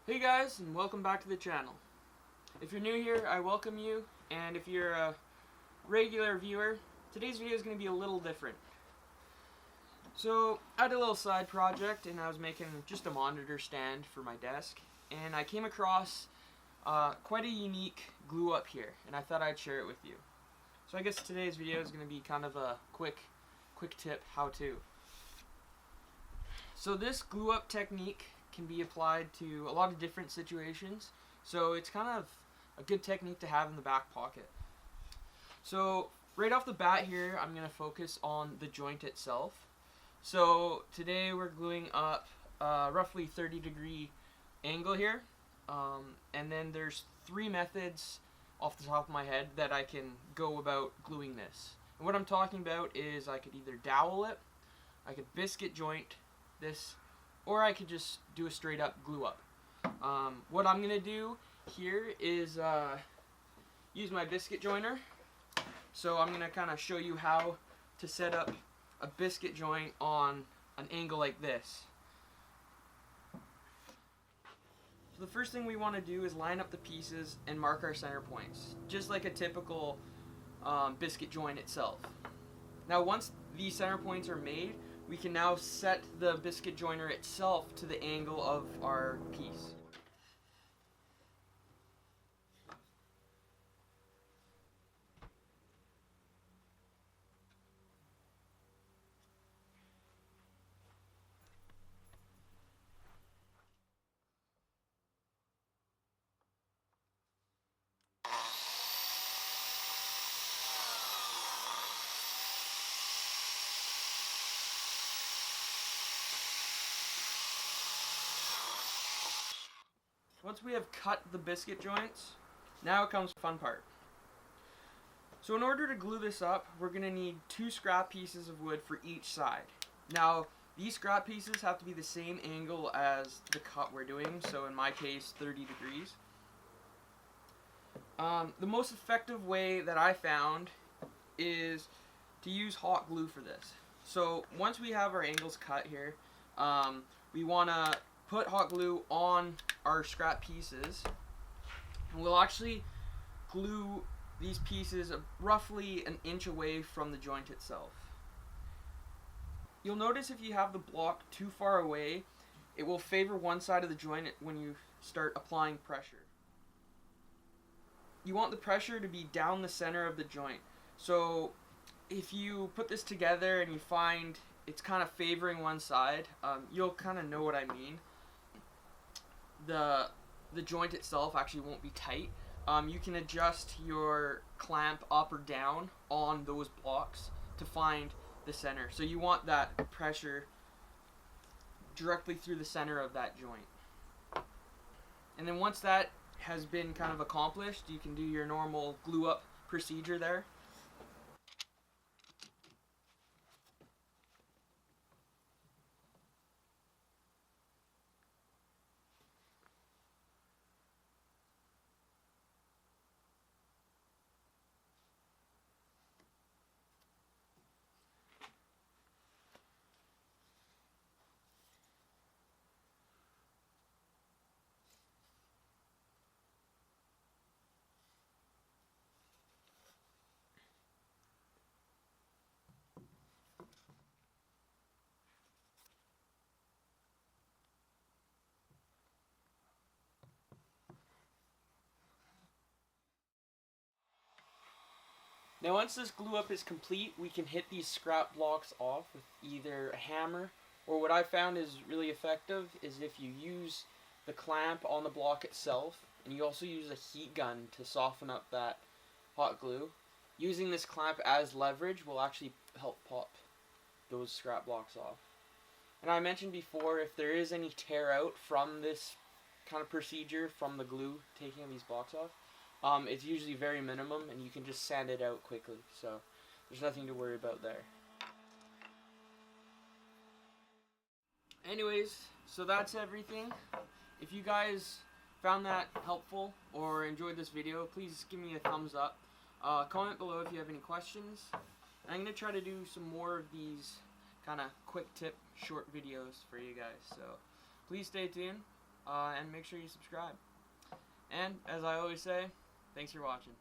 Hey guys, and welcome back to the channel. If you're new here, I welcome you, and if you're a regular viewer, today's video is going to be a little different. So, I had a little side project, and I was making just a monitor stand for my desk, and I came across quite a unique glue up here, and I thought I'd share it with you. So I guess today's video is going to be kind of a quick tip, how-to. So this glue up technique can be applied to a lot of different situations, so it's kind of a good technique to have in the back pocket. So right off the bat here, I'm going to focus on the joint itself. So today we're gluing up roughly 30-degree angle here, and then there's 3 methods off the top of my head that I can go about gluing this. And what I'm talking about is I could either dowel it, I could biscuit joint this, or I could just do a straight up glue up. What I'm going to do here is use my biscuit joiner. So I'm going to kind of show you how to set up a biscuit joint on an angle like this. So the first thing we want to do is line up the pieces and mark our center points, just like a typical biscuit joint itself. Now once these center points are made, we can now set the biscuit joiner itself to the angle of our piece. Once we have cut the biscuit joints, now comes the fun part. So in order to glue this up, we're going to need 2 scrap pieces of wood for each side. Now, these scrap pieces have to be the same angle as the cut we're doing, so in my case, 30 degrees. The most effective way that I found is to use hot glue for this. So once we have our angles cut here, we want to put hot glue on our scrap pieces, and we'll actually glue these pieces roughly an inch away from the joint itself. You'll notice if you have the block too far away, it will favor one side of the joint when you start applying pressure. You want the pressure to be down the center of the joint. So if you put this together and you find it's kind of favoring one side, you'll kind of know what I mean. The joint itself actually won't be tight. You can adjust your clamp up or down on those blocks to find the center. So you want that pressure directly through the center of that joint. And then once that has been kind of accomplished, you can do your normal glue up procedure there. Now once this glue up is complete, we can hit these scrap blocks off with either a hammer, or what I found is really effective is if you use the clamp on the block itself, and you also use a heat gun to soften up that hot glue. Using this clamp as leverage will actually help pop those scrap blocks off. And I mentioned before, if there is any tear out from this kind of procedure, from the glue taking these blocks off, it's usually very minimum, and you can just sand it out quickly, so there's nothing to worry about there. Anyways, so that's everything. If you guys found that helpful or enjoyed this video, please give me a thumbs up. Comment below if you have any questions. I'm going to try to do some more of these kind of quick tip short videos for you guys, so please stay tuned. and make sure you subscribe. And as I always say, thanks for watching.